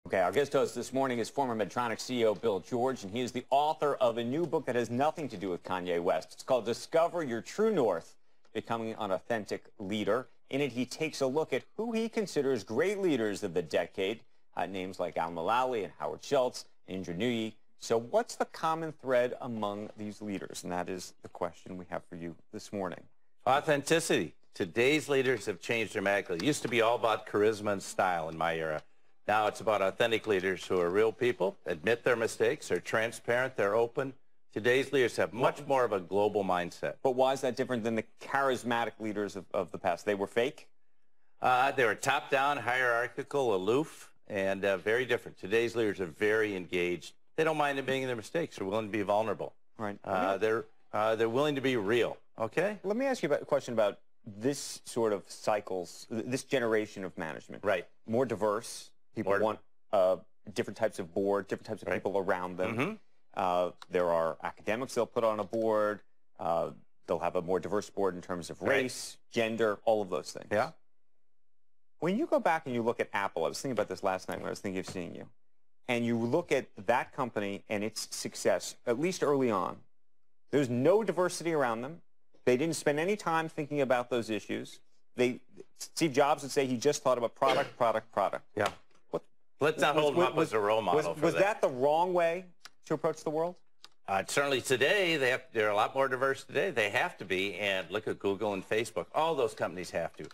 Okay, our guest host this morning is former Medtronic CEO Bill George, and he is the author of a new book that has nothing to do with Kanye West. It's called Discover Your True North, Becoming an Authentic Leader. In it, he takes a look at who he considers great leaders of the decade, names like Al Mulally and Howard Schultz, Indra Nooyi. So what's the common thread among these leaders? And that is the question we have for you this morning. Authenticity. Today's leaders have changed dramatically. It used to be all about charisma and style in my era. Now it's about authentic leaders who are real people, admit their mistakes, are transparent, they're open. Today's leaders have much more of a global mindset. But why is that different than the charismatic leaders of the past? They were fake? They were top-down, hierarchical, aloof, and very different. Today's leaders are very engaged. They don't mind admitting their mistakes. They're willing to be vulnerable. Right. They're willing to be real. Okay? Let me ask you a question about this sort of cycles, this generation of management. Right. More diverse. People want different types of board, different types of people around them. There are academics they'll put on a board. They'll have a more diverse board in terms of race, gender, all of those things. Yeah. When you go back and you look at Apple, I was thinking about this last night when I was thinking of seeing you, and you look at that company and its success, at least early on, there's no diversity around them. They didn't spend any time thinking about those issues. Steve Jobs would say he just thought about product, product, product. Yeah. Let's not hold him up as a role model for that. Was that the wrong way to approach the world? Certainly today, they're a lot more diverse today. They have to be, and look at Google and Facebook. All those companies have to.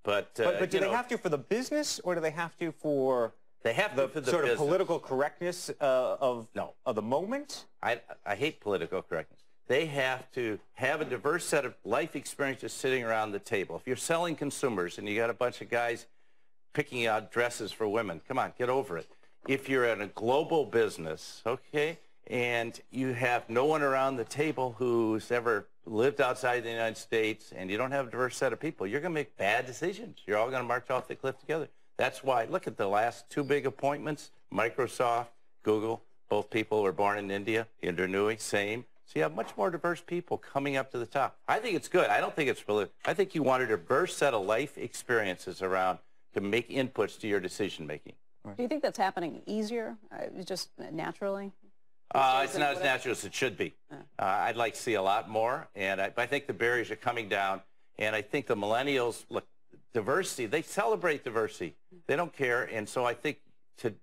But do they have to for the business, or do they have to for the sort of political correctness of the moment? I hate political correctness. They have to have a diverse set of life experiences sitting around the table. If you're selling consumers and you got a bunch of guys picking out dresses for women, come on, get over it. If you're in a global business, okay, and you have no one around the table who's ever lived outside the United States, and you don't have a diverse set of people, you're going to make bad decisions. You're all going to march off the cliff together. That's why, look at the last two big appointments, Microsoft, Google, both people were born in India, Indra Nooyi, same. So you have much more diverse people coming up to the top. I think it's good. I don't think it's political. I think you want a diverse set of life experiences around to make inputs to your decision making. Do you think that's happening easier, just naturally? It's not as natural as it should be. I'd like to see a lot more, and I think the barriers are coming down, and I think the millennials, look, diversity, they celebrate diversity. They don't care, and so I think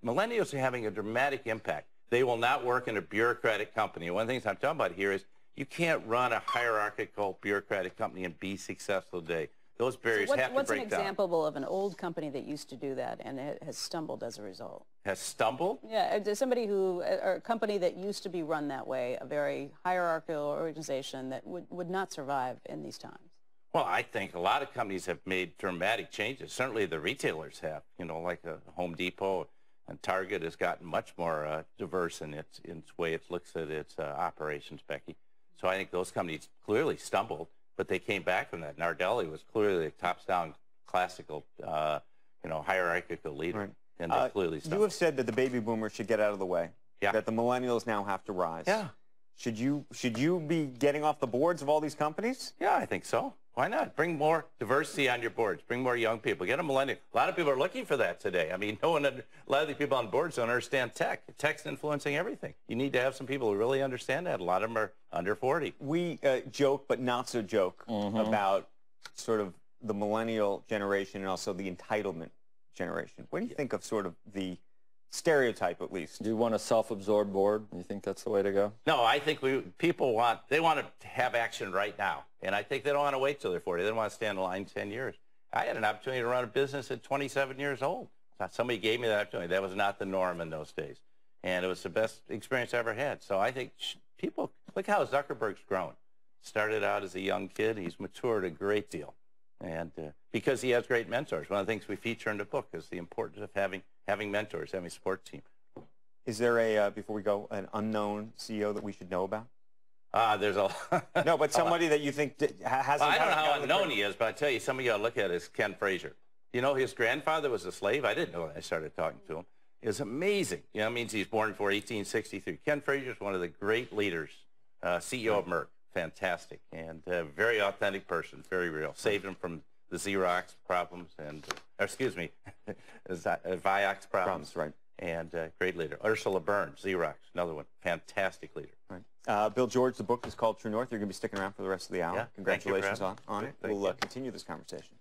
millennials are having a dramatic impact. They will not work in a bureaucratic company. One of the things I'm talking about here is you can't run a hierarchical bureaucratic company and be successful today. Those barriers have to break down. What's an example of an old company that used to do that and it has stumbled as a result? Has stumbled? Yeah, somebody or a company that used to be run that way, a very hierarchical organization that would not survive in these times. Well, I think a lot of companies have made dramatic changes. Certainly the retailers have, you know, like Home Depot and Target has gotten much more diverse in its way it looks at its operations, Becky. So I think those companies clearly stumbled, but they came back from that. Nardelli was clearly a tops-down classical, hierarchical leader, right. And they clearly stumbled. You have said that the baby boomers should get out of the way, that the millennials now have to rise. Yeah. Should you be getting off the boards of all these companies? Yeah, I think so. Why not? Bring more diversity on your boards. Bring more young people. Get a millennial. A lot of people are looking for that today. I mean, a lot of the people on boards don't understand tech. Tech's influencing everything. You need to have some people who really understand that. A lot of them are under 40. We joke, but not so joke, about sort of the millennial generation and also the entitlement generation. What do you think of sort of the stereotype, at least? Do you want a self-absorbed board? You think that's the way to go? No, I think people want to have action right now. And I think they don't want to wait till they're 40. They don't want to stand in line 10 years. I had an opportunity to run a business at 27 years old. Somebody gave me that opportunity. That was not the norm in those days. And it was the best experience I ever had. So I think people, look how Zuckerberg's grown. Started out as a young kid. He's matured a great deal. And because he has great mentors. One of the things we feature in the book is the importance of having mentors, having a support team. Is there before we go, an unknown CEO that we should know about? There's a no, but somebody that you think hasn't. Well, I don't know how unknown he is, but I tell you, some of you ought to look at is Ken Frazier. You know, his grandfather was a slave. I didn't know that. I started talking to him. It was amazing. You know, it means he's born before 1863. Ken Frazier is one of the great leaders, CEO of Merck. Fantastic and very authentic person, very real. Saved him from the Xerox problems and, excuse me, Vioxx problems. Right. and great leader. Ursula Burns, Xerox, another one, fantastic leader. Right. Bill George, the book is called True North. You're going to be sticking around for the rest of the hour. Yeah, Congratulations thank you for on having it. me. Thank We'll you. continue this conversation.